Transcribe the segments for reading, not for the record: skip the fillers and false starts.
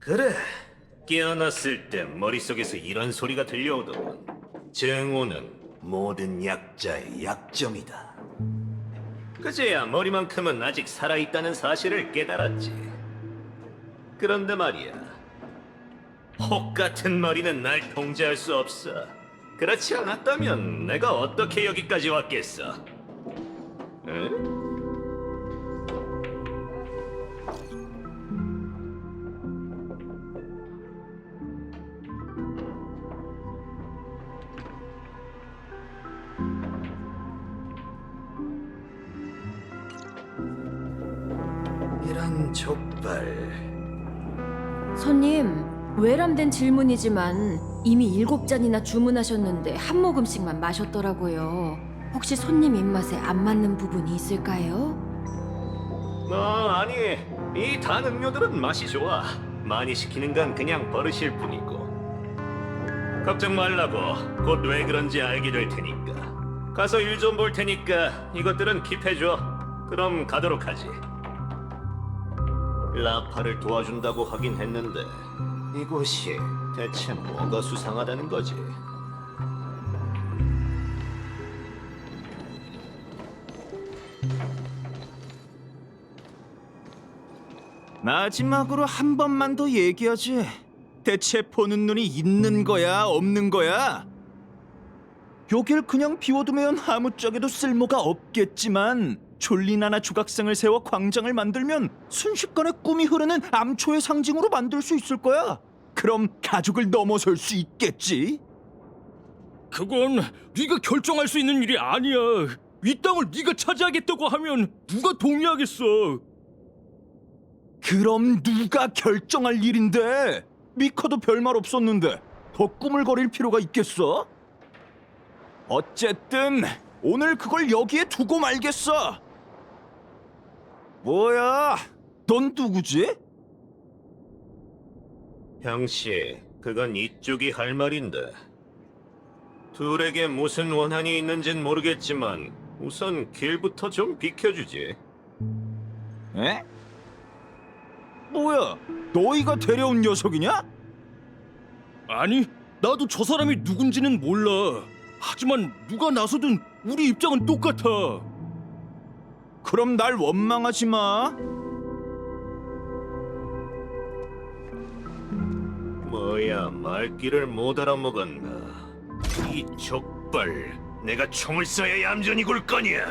그래, 깨어났을 때 머릿속에서 이런 소리가 들려오더군. 증오는 모든 약자의 약점이다. 그제야 머리만큼은 아직 살아있다는 사실을 깨달았지. 그런데 말이야, 혹 같은 머리는 날 통제할 수 없어. 그렇지 않았다면 내가 어떻게 여기까지 왔겠어? 응? 이런 족발. 손님, 외람된 질문이지만 이미 7잔이나 주문하셨는데 한 모금씩만 마셨더라고요. 혹시 손님 입맛에 안 맞는 부분이 있을까요? 아니, 이 단 음료들은 맛이 좋아. 많이 시키는 건 그냥 버릇일 뿐이고. 걱정 말라고. 곧 왜 그런지 알게 될 테니까. 가서 일 좀 볼 테니까 이것들은 킵해줘. 그럼 가도록 하지. 라파를 도와준다고 하긴 했는데 이곳이 대체 뭐가 수상하다는 거지? 마지막으로 한 번만 더 얘기하지. 대체 보는 눈이 있는 거야, 없는 거야? 여길 그냥 비워두면 아무짝에도 쓸모가 없겠지만 졸리나나 조각상을 세워 광장을 만들면 순식간에 꿈이 흐르는 암초의 상징으로 만들 수 있을 거야. 그럼 가족을 넘어설 수 있겠지. 그건 네가 결정할 수 있는 일이 아니야. 이 땅을 네가 차지하겠다고 하면 누가 동의하겠어? 그럼 누가 결정할 일인데? 미카도 별말 없었는데 더 꾸물거릴 필요가 있겠어? 어쨌든 오늘 그걸 여기에 두고 말겠어. 뭐야? 넌 누구지? 형씨, 그건 이쪽이 할 말인데. 둘에게 무슨 원한이 있는진 모르겠지만 우선 길부터 좀 비켜주지. 에? 뭐야? 너희가 데려온 녀석이냐? 아니, 나도 저 사람이 누군지는 몰라. 하지만 누가 나서든 우리 입장은 똑같아. 그럼 날 원망하지 마. 뭐야, 말귀를 못 알아먹었나? 이 족발, 내가 총을 쏴야 얌전히 굴 거냐?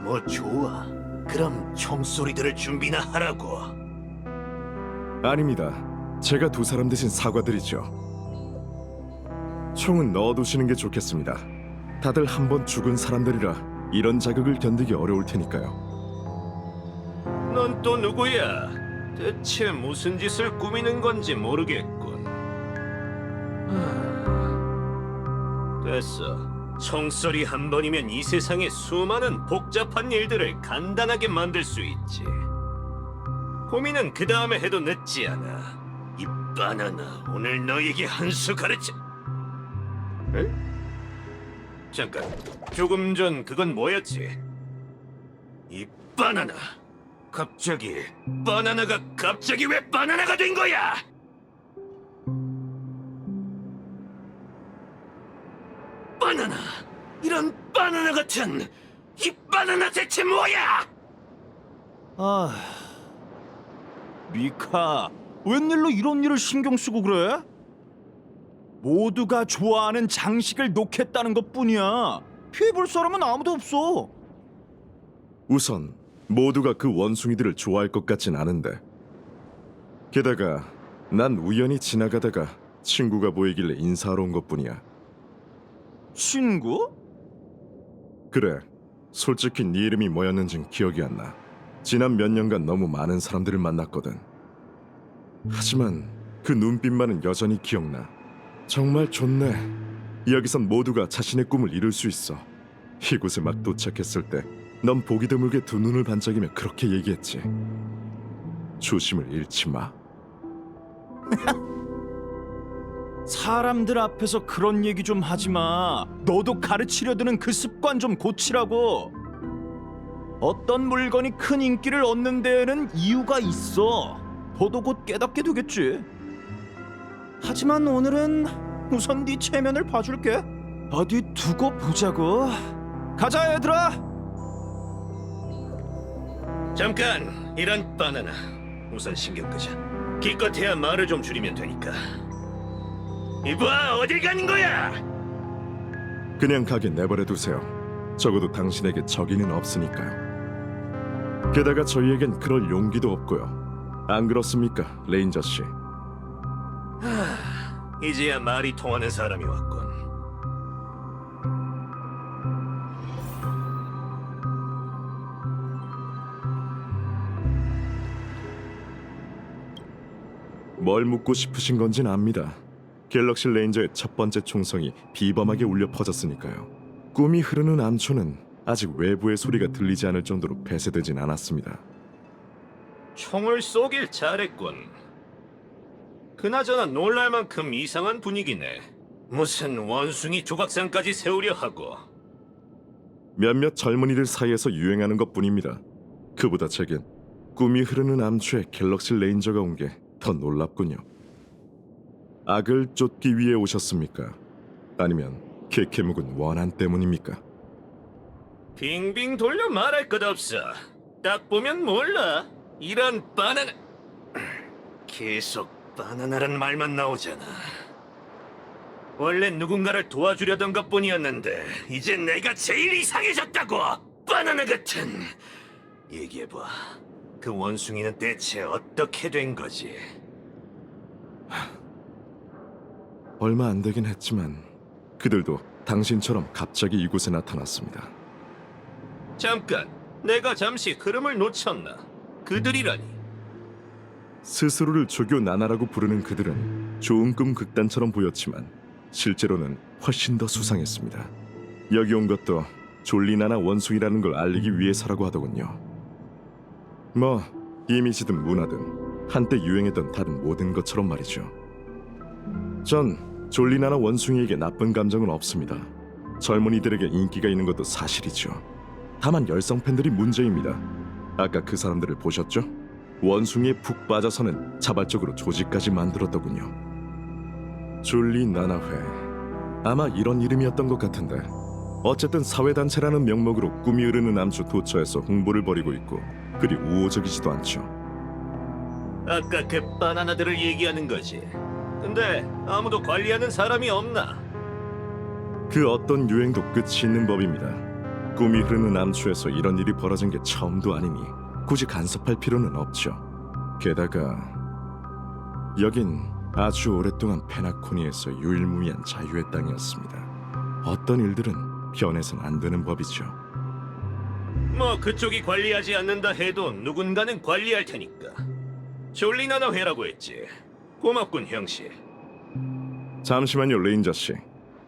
뭐 좋아, 그럼 총소리 들을 준비나 하라고. 아닙니다. 제가 두 사람 대신 사과드리죠. 총은 넣어두시는 게 좋겠습니다. 다들 한 번 죽은 사람들이라 이런 자극을 견디기 어려울 테니까요. 넌 또 누구야? 대체 무슨 짓을 꾸미는 건지 모르겠군. 됐어. 총소리 한 번이면 이 세상의 수많은 복잡한 일들을 간단하게 만들 수 있지. 고민은 그 다음에 해도 늦지 않아. 이 바나나, 오늘 너에게 한 수 가르쳐. 에? 잠깐, 조금 전 그건 뭐였지? 이 바나나. 갑자기 바나나가 갑자기 왜 바나나가 된 거야? 바나나, 이런 바나나 같은 이 바나나 대체 뭐야? 아, 미카, 웬일로 이런 일을 신경 쓰고 그래? 모두가 좋아하는 장식을 놓겠다는 것뿐이야. 피해볼 사람은 아무도 없어. 우선 모두가 그 원숭이들을 좋아할 것 같진 않은데. 게다가 난 우연히 지나가다가 친구가 보이길래 인사하러 온 것뿐이야. 친구? 그래, 솔직히 네 이름이 뭐였는진 기억이 안 나. 지난 몇 년간 너무 많은 사람들을 만났거든. 하지만 그 눈빛만은 여전히 기억나. 정말 좋네. 여기선 모두가 자신의 꿈을 이룰 수 있어. 이곳에 막 도착했을 때 넌 보기 드물게 두 눈을 반짝이며 그렇게 얘기했지. 조심을 잃지 마. 사람들 앞에서 그런 얘기 좀 하지 마. 너도 가르치려 드는 그 습관 좀 고치라고. 어떤 물건이 큰 인기를 얻는 데에는 이유가 있어. 보도 곧 깨닫게 되겠지. 하지만 오늘은 우선 네 체면을 봐줄게. 어디 두고 보자고. 가자 얘들아. 잠깐, 이런 바나나. 우선 신경 끄자. 기껏해야 말을 좀 줄이면 되니까. 이봐, 어딜 가는 거야? 그냥 가게 내버려 두세요. 적어도 당신에게 적이는 없으니까요. 게다가 저희에겐 그럴 용기도 없고요. 안 그렇습니까, 레인저 씨? 이제야 말이 통하는 사람이 왔군. 뭘 묻고 싶으신 건진 압니다. 갤럭시 레인저의 첫 번째 총성이 비범하게 울려 퍼졌으니까요. 꿈이 흐르는 암초는 아직 외부의 소리가 들리지 않을 정도로 폐쇄되진 않았습니다. 총을 쏘길 잘했군. 그나저나 놀랄 만큼 이상한 분위기네. 무슨 원숭이 조각상까지 세우려 하고. 몇몇 젊은이들 사이에서 유행하는 것뿐입니다. 그보다 제겐 꿈이 흐르는 암초에 갤럭시 레인저가 온 게 더 놀랍군요. 악을 쫓기 위해 오셨습니까? 아니면 케케묵은 원한 때문입니까? 빙빙 돌려 말할 것 없어. 딱 보면 몰라. 이런 바나나. 계속 바나나란 말만 나오잖아. 원래 누군가를 도와주려던 것뿐이었는데 이제 내가 제일 이상해졌다고. 바나나 같은. 얘기해봐. 그 원숭이는 대체 어떻게 된 거지? 얼마 안 되긴 했지만 그들도 당신처럼 갑자기 이곳에 나타났습니다. 잠깐, 내가 잠시 흐름을 놓쳤나? 그들이라니. 스스로를 조교 나나라고 부르는 그들은 좋은 꿈 극단처럼 보였지만 실제로는 훨씬 더 수상했습니다. 여기 온 것도 졸리나나 원숭이라는 걸 알리기 위해서라고 하더군요. 뭐 이미지든 문화든 한때 유행했던 다른 모든 것처럼 말이죠. 전 졸리나나 원숭이에게 나쁜 감정은 없습니다. 젊은이들에게 인기가 있는 것도 사실이죠. 다만 열성 팬들이 문제입니다. 아까 그 사람들을 보셨죠? 원숭이에 푹 빠져서는 자발적으로 조직까지 만들었더군요. 졸리나나회, 아마 이런 이름이었던 것 같은데 어쨌든 사회단체라는 명목으로 꿈이 흐르는 암초 도처에서 홍보를 벌이고 있고 그리 우호적이지도 않죠. 아까 그 바나나들을 얘기하는 거지. 근데 아무도 관리하는 사람이 없나? 그 어떤 유행도 끝이 있는 법입니다. 꿈이 흐르는 암초에서 이런 일이 벌어진 게 처음도 아니니 굳이 간섭할 필요는 없죠. 게다가 여긴 아주 오랫동안 페나코니에서 유일무이한 자유의 땅이었습니다. 어떤 일들은 변해선 안 되는 법이죠. 뭐 그쪽이 관리하지 않는다 해도 누군가는 관리할 테니까. 졸리나나 회라고 했지. 고맙군 형씨. 잠시만요, 레인저 씨.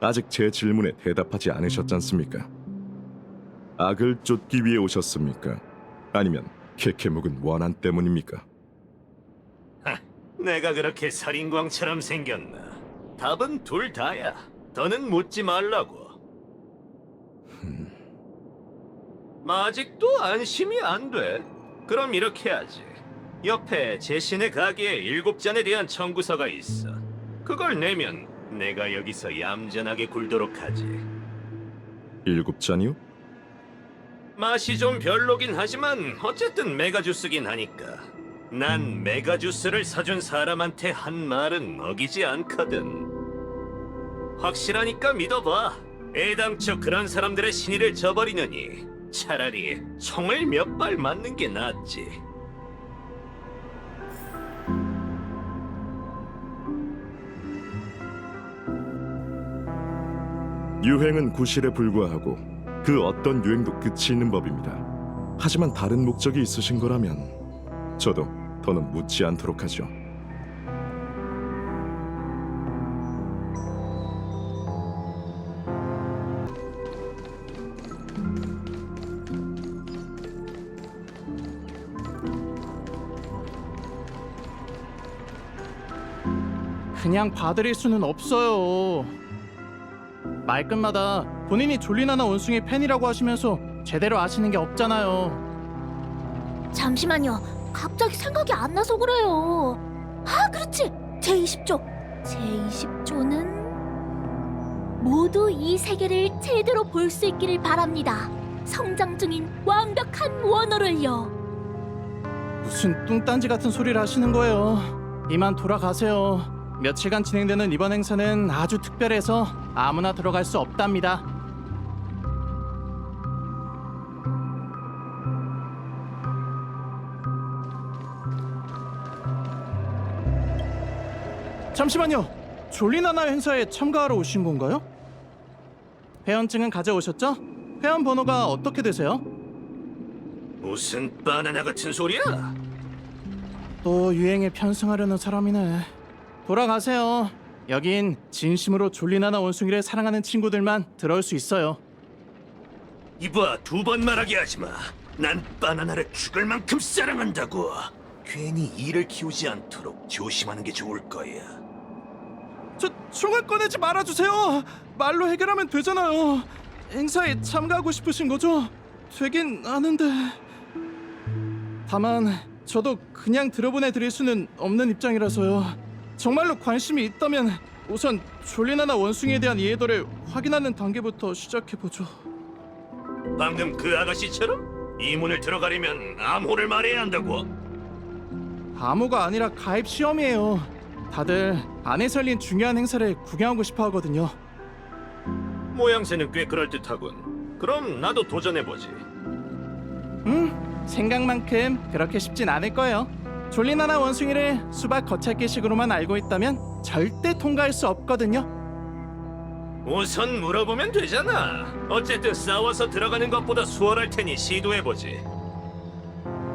아직 제 질문에 대답하지 않으셨지 않습니까? 악을 쫓기 위해 오셨습니까? 아니면 케케묵은 원한 때문입니까? 내가 그렇게 살인광처럼 생겼나? 답은 둘 다야. 더는 묻지 말라고. 아직도 안심이 안 돼. 그럼 이렇게 하지. 옆에 제신의 가게에 7잔에 대한 청구서가 있어. 그걸 내면 내가 여기서 얌전하게 굴도록 하지. 7잔이요? 맛이 좀 별로긴 하지만 어쨌든 메가주스긴 하니까. 난 메가주스를 사준 사람한테 한 말은 어기지 않거든. 확실하니까 믿어봐. 애당초 그런 사람들의 신의를 저버리느니 차라리 총을 몇 발 맞는 게 낫지. 유행은 구실에 불과하고 그 어떤 유행도 끝이 있는 법입니다. 하지만 다른 목적이 있으신 거라면 저도 더는 묻지 않도록 하죠. 그냥 봐드릴 수는 없어요. 말끝마다 본인이 졸리나나 원숭이 팬이라고 하시면서 제대로 아시는 게 없잖아요. 잠시만요. 갑자기 생각이 안 나서 그래요. 아, 그렇지. 제20조. 제20조는 모두 이 세계를 제대로 볼 수 있기를 바랍니다. 성장 중인 완벽한 원어를요. 무슨 뚱딴지 같은 소리를 하시는 거예요. 이만 돌아가세요. 며칠간 진행되는 이번 행사는 아주 특별해서 아무나 들어갈 수 없답니다. 잠시만요. 졸리나나 행사에 참가하러 오신 건가요? 회원증은 가져오셨죠? 회원 번호가 어떻게 되세요? 무슨 바나나 같은 소리야? 또 유행에 편승하려는 사람이네. 돌아가세요. 여긴 진심으로 졸리나나 원숭이를 사랑하는 친구들만 들어올 수 있어요. 이봐, 두 번 말하게 하지 마. 난 바나나를 죽을 만큼 사랑한다고. 괜히 이를 키우지 않도록 조심하는 게 좋을 거야. 저 총을 꺼내지 말아주세요. 말로 해결하면 되잖아요. 행사에 참가하고 싶으신 거죠? 되긴 아는데. 다만 저도 그냥 들어보내드릴 수는 없는 입장이라서요. 정말로 관심이 있다면 우선 졸리나나 원숭이에 대한 이해도를 확인하는 단계부터 시작해보죠. 방금 그 아가씨처럼 이 문을 들어가려면 암호를 말해야 한다고. 암호가 아니라 가입 시험이에요. 다들 안에서 열린 중요한 행사를 구경하고 싶어 하거든요. 모양새는 꽤 그럴듯하군. 그럼 나도 도전해보지. 생각만큼 그렇게 쉽진 않을 거예요. 졸리나나 원숭이를 수박 겉핥기식으로만 알고 있다면 절대 통과할 수 없거든요. 우선 물어보면 되잖아. 어쨌든 싸워서 들어가는 것보다 수월할 테니 시도해보지.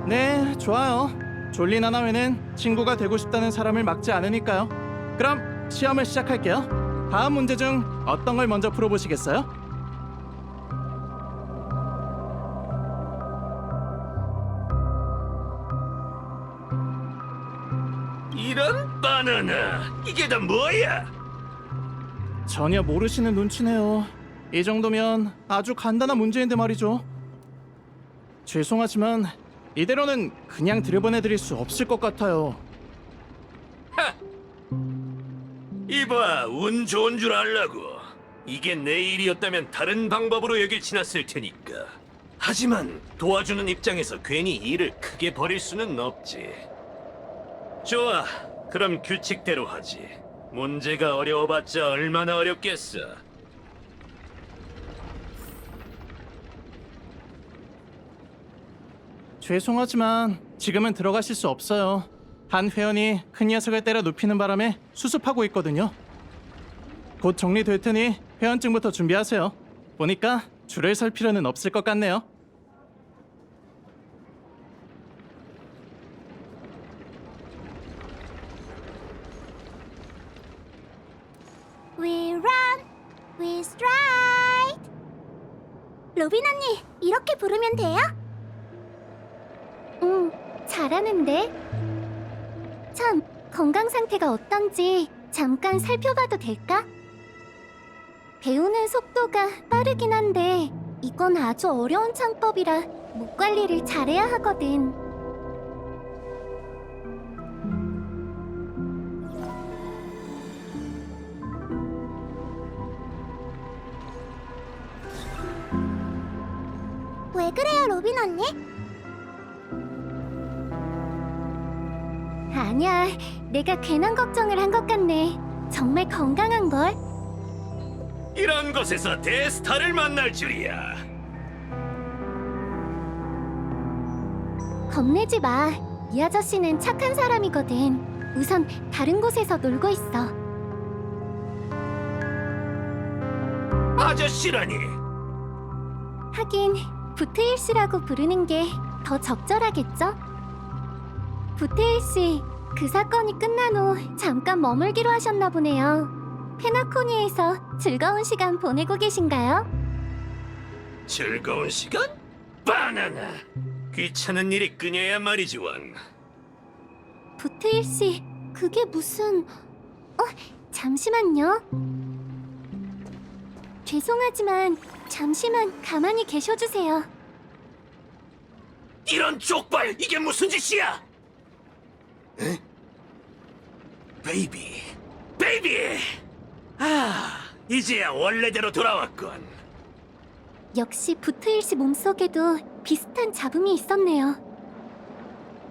네, 좋아요. 졸리나나 회는 친구가 되고 싶다는 사람을 막지 않으니까요. 그럼 시험을 시작할게요. 다음 문제 중 어떤 걸 먼저 풀어보시겠어요? 이런 바나나, 이게 다 뭐야? 전혀 모르시는 눈치네요. 이 정도면 아주 간단한 문제인데 말이죠. 죄송하지만 이대로는 그냥 들여보내드릴 수 없을 것 같아요. 이봐, 운 좋은 줄 알라고. 이게 내 일이었다면 다른 방법으로 여길 지났을 테니까. 하지만 도와주는 입장에서 괜히 일을 크게 벌일 수는 없지. 좋아, 그럼 규칙대로 하지. 문제가 어려워봤자 얼마나 어렵겠어. 죄송하지만 지금은 들어가실 수 없어요. 한 회원이 큰 녀석을 때려 눕히는 바람에 수습하고 있거든요. 곧 정리될 테니 회원증부터 준비하세요. 보니까 줄을 설 필요는 없을 것 같네요. We run, we stride. 로빈 언니, 이렇게 부르면 돼요? 잘하는데. 참, 건강 상태가 어떤지 잠깐 살펴봐도 될까? 배우는 속도가 빠르긴 한데 이건 아주 어려운 창법이라 목 관리를 잘해야 하거든. 왜 그래요, 로빈 언니? 아니야, 내가 괜한 걱정을 한 것 같네. 정말 건강한걸? 이런 곳에서 대스타를 만날 줄이야. 겁내지 마. 이 아저씨는 착한 사람이거든. 우선 다른 곳에서 놀고 있어. 아저씨라니. 하긴 부트일 씨라고 부르는 게 더 적절하겠죠? 부트일 씨, 그 사건이 끝난 후 잠깐 머물기로 하셨나 보네요. 페나코니에서 즐거운 시간 보내고 계신가요? 즐거운 시간? 바나나. 귀찮은 일이 끊여야 말이지 원. 부트일 씨, 그게 무슨... 잠시만요. 죄송하지만 잠시만 가만히 계셔주세요. 이런 족발, 이게 무슨 짓이야? 에? 베이비, 베이비! 아, 이제야 원래대로 돌아왔군. 역시 부트일 씨 몸속에도 비슷한 잡음이 있었네요.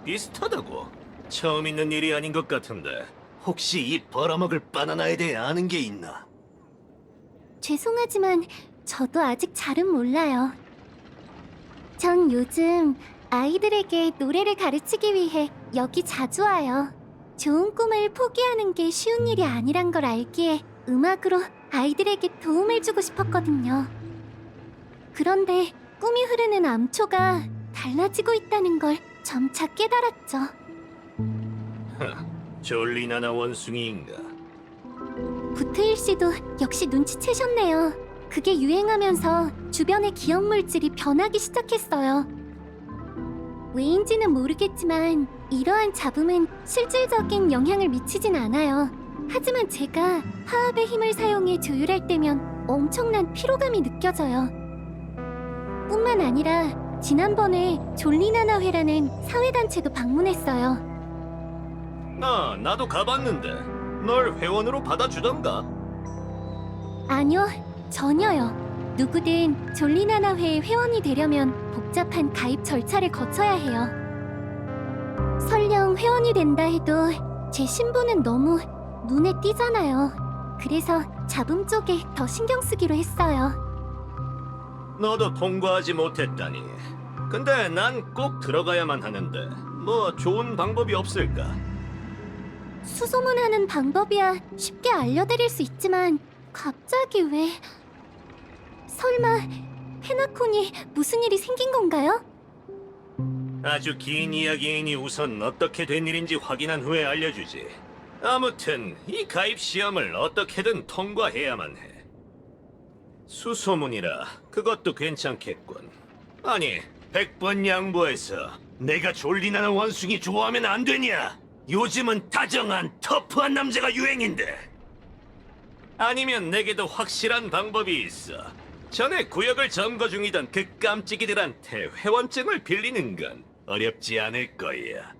비슷하다고? 처음 있는 일이 아닌 것 같은데 혹시 이 벌어먹을 바나나에 대해 아는 게 있나? 죄송하지만 저도 아직 잘은 몰라요. 전 요즘 아이들에게 노래를 가르치기 위해 여기 자주 와요. 좋은 꿈을 포기하는 게 쉬운 일이 아니란 걸 알기에 음악으로 아이들에게 도움을 주고 싶었거든요. 그런데 꿈이 흐르는 암초가 달라지고 있다는 걸 점차 깨달았죠. 졸리나나 원숭이인가? 부트일 씨도 역시 눈치채셨네요. 그게 유행하면서 주변의 기억 물질이 변하기 시작했어요. 왜인지는 모르겠지만 이러한 잡음은 실질적인 영향을 미치진 않아요. 하지만 제가 화합의 힘을 사용해 조율할 때면 엄청난 피로감이 느껴져요. 뿐만 아니라 지난번에 졸리나나회라는 사회단체도 방문했어요. 나도 가봤는데 널 회원으로 받아주던가. 아니요, 전혀요. 누구든 졸리나나회의 회원이 되려면 복잡한 가입 절차를 거쳐야 해요. 설령 회원이 된다 해도 제 신분은 너무 눈에 띄잖아요. 그래서 잡음 쪽에 더 신경 쓰기로 했어요. 너도 통과하지 못했다니. 근데 난 꼭 들어가야만 하는데 뭐 좋은 방법이 없을까? 수소문하는 방법이야 쉽게 알려드릴 수 있지만 갑자기 왜... 설마 페나콘이 무슨 일이 생긴 건가요? 아주 긴 이야기이니 우선 어떻게 된 일인지 확인한 후에 알려주지. 아무튼 이 가입 시험을 어떻게든 통과해야만 해. 수소문이라 그것도 괜찮겠군. 아니, 100번 양보해서 내가 졸리나는 원숭이 좋아하면 안 되냐? 요즘은 다정한 터프한 남자가 유행인데. 아니면 내게도 확실한 방법이 있어. 전에 구역을 점거 중이던 그 깜찍이들한테 회원증을 빌리는 건 어렵지 않을 거야.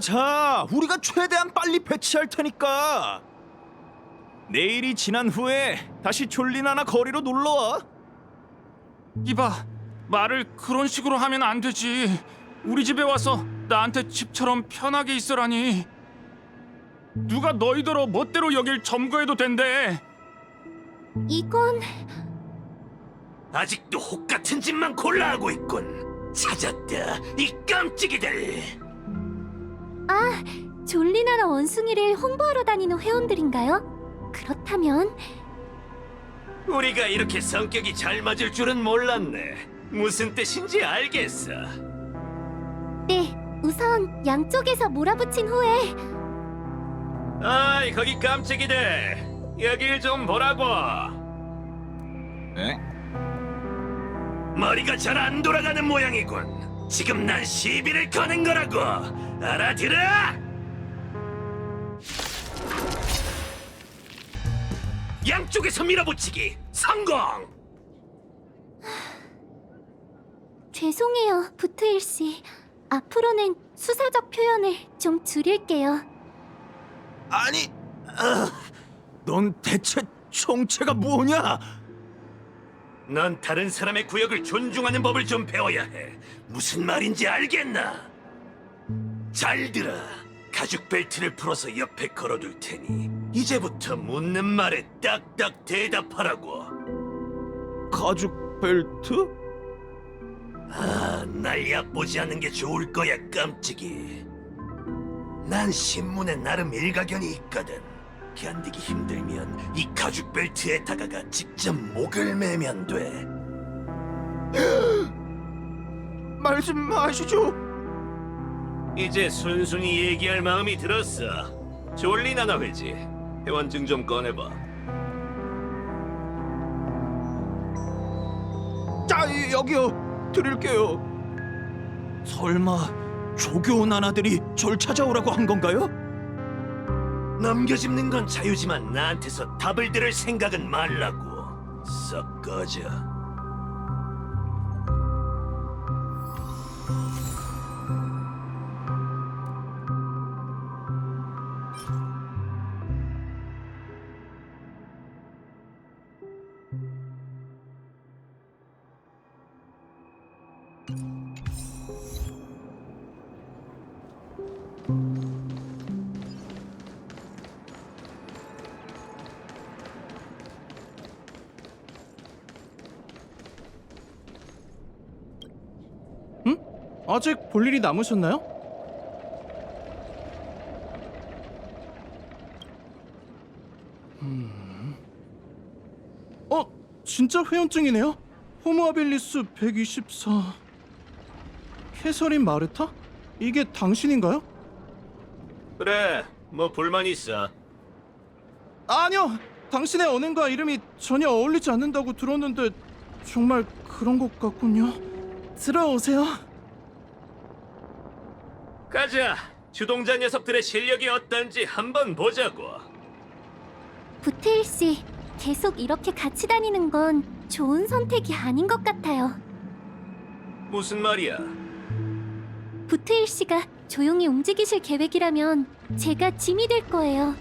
자, 우리가 최대한 빨리 배치할 테니까. 내일이 지난 후에 다시 졸리나나 거리로 놀러와. 이봐, 말을 그런 식으로 하면 안 되지. 우리 집에 와서 나한테 집처럼 편하게 있으라니. 누가 너희더러 멋대로 여길 점거해도 된대. 이건... 아직도 혹 같은 짓만 골라하고 있군. 찾았다, 이 깜찍이들. 아, 졸리나라 원숭이를 홍보하러 다니는 회원들인가요? 그렇다면... 우리가 이렇게 성격이 잘 맞을 줄은 몰랐네. 무슨 뜻인지 알겠어. 네, 우선 양쪽에서 몰아붙인 후에... 아이, 거기 깜찍이들. 여길 좀 보라고. 에? 머리가 잘 안 돌아가는 모양이군. 지금 난 시비를 거는 거라고. 알아들어? 양쪽에서 밀어붙이기 성공! 죄송해요, 부트일 씨. 앞으로는 수사적 표현을 좀 줄일게요. 아니, 넌 대체 정체가 뭐냐? 넌 다른 사람의 구역을 존중하는 법을 좀 배워야 해. 무슨 말인지 알겠나? 잘 들어. 가죽 벨트를 풀어서 옆에 걸어둘 테니 이제부터 묻는 말에 딱딱 대답하라고. 가죽 벨트? 아, 날 얕보지 않는 게 좋을 거야, 깜찍이. 난 신문에 나름 일가견이 있거든. 견디기 힘들면 이 가죽 벨트에 다가가 직접 목을 매면 돼. 말 좀 마시죠. 이제 순순히 얘기할 마음이 들었어. 졸리나나 회지. 회원증 좀 꺼내봐. 여기요. 드릴게요. 설마 조교 나나들이 절 찾아오라고 한 건가요? 넘겨짚는 건 자유지만 나한테서 답을 들을 생각은 말라고. 썩 꺼져. 아직 볼 일이 남으셨나요? 진짜 회원증이네요. 호모아빌리스 124. 캐서린 마르타? 이게 당신인가요? 그래, 뭐 불만 있어? 아니요. 당신의 언행과 이름이 전혀 어울리지 않는다고 들었는데 정말 그런 것 같군요. 들어오세요. 가자. 주동자 녀석들의 실력이 어떤지 한번 보자고. 부테일 씨, 계속 이렇게 같이 다니는 건 좋은 선택이 아닌 것 같아요. 무슨 말이야? 부테일 씨가 조용히 움직이실 계획이라면 제가 짐이 될 거예요.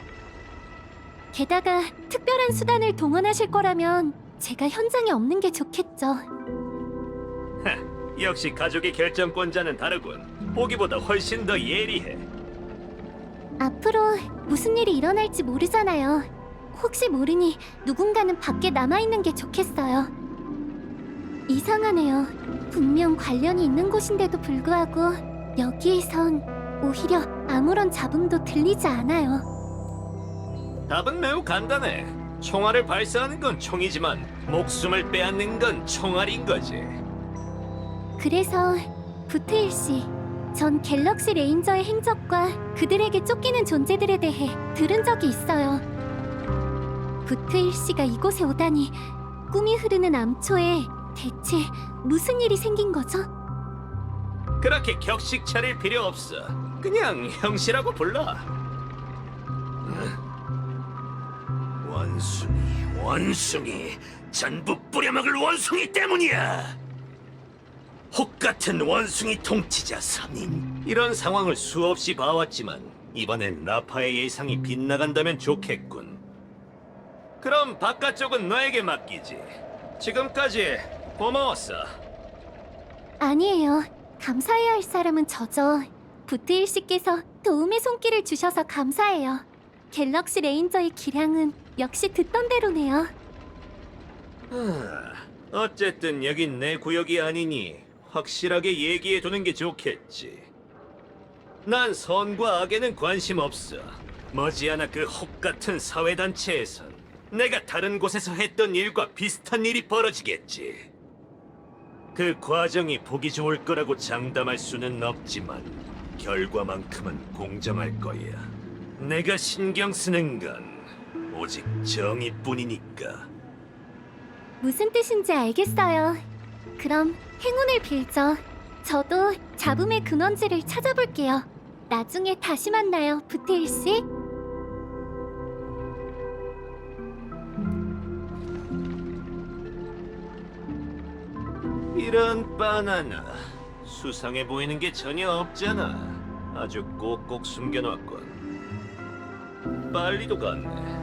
게다가 특별한 수단을 동원하실 거라면 제가 현장에 없는 게 좋겠죠. 역시 가족의 결정권자는 다르군. 보기보다 훨씬 더 예리해. 앞으로 무슨 일이 일어날지 모르잖아요. 혹시 모르니 누군가는 밖에 남아있는 게 좋겠어요. 이상하네요. 분명 관련이 있는 곳인데도 불구하고 여기에선 오히려 아무런 잡음도 들리지 않아요. 답은 매우 간단해. 총알을 발사하는 건 총이지만 목숨을 빼앗는 건 총알인 거지. 그래서 부테일 씨, 전 갤럭시 레인저의 행적과 그들에게 쫓기는 존재들에 대해 들은 적이 있어요. 부테일 씨가 이곳에 오다니 꿈이 흐르는 암초에 대체 무슨 일이 생긴 거죠? 그렇게 격식 차릴 필요 없어. 그냥 형씨라고 불러. 원숭이, 전부 뿌려먹을 원숭이 때문이야. 혹 같은 원숭이 통치자 3인. 이런 상황을 수없이 봐왔지만 이번엔 라파의 예상이 빗나간다면 좋겠군. 그럼 바깥쪽은 너에게 맡기지. 지금까지 고마웠어. 아니에요. 감사해야 할 사람은 저죠. 부테일 씨께서 도움의 손길을 주셔서 감사해요. 갤럭시 레인저의 기량은 역시 듣던 대로네요. 어쨌든 여긴 내 구역이 아니니 확실하게 얘기해두는 게 좋겠지. 난 선과 악에는 관심 없어. 머지않아 그 혹 같은 사회단체에선 내가 다른 곳에서 했던 일과 비슷한 일이 벌어지겠지. 그 과정이 보기 좋을 거라고 장담할 수는 없지만 결과만큼은 공정할 거야. 내가 신경 쓰는 건 오직 정의뿐이니까. 무슨 뜻인지 알겠어요. 그럼 행운을 빌죠. 저도 잡음의 근원지를 찾아볼게요. 나중에 다시 만나요, 부테일 씨. 이런 바나나 수상해 보이는 게 전혀 없잖아. 아주 꼭꼭 숨겨놨군. 빨리도 갔네.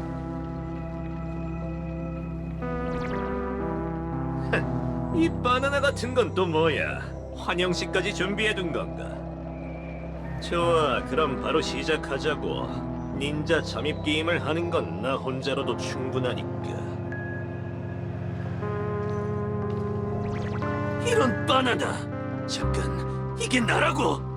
이 바나나 같은 건 또 뭐야? 환영식까지 준비해둔 건가? 좋아, 그럼 바로 시작하자고. 닌자 잠입 게임을 하는 건 나 혼자로도 충분하니까. 이런 바나나! 잠깐, 이게 나라고?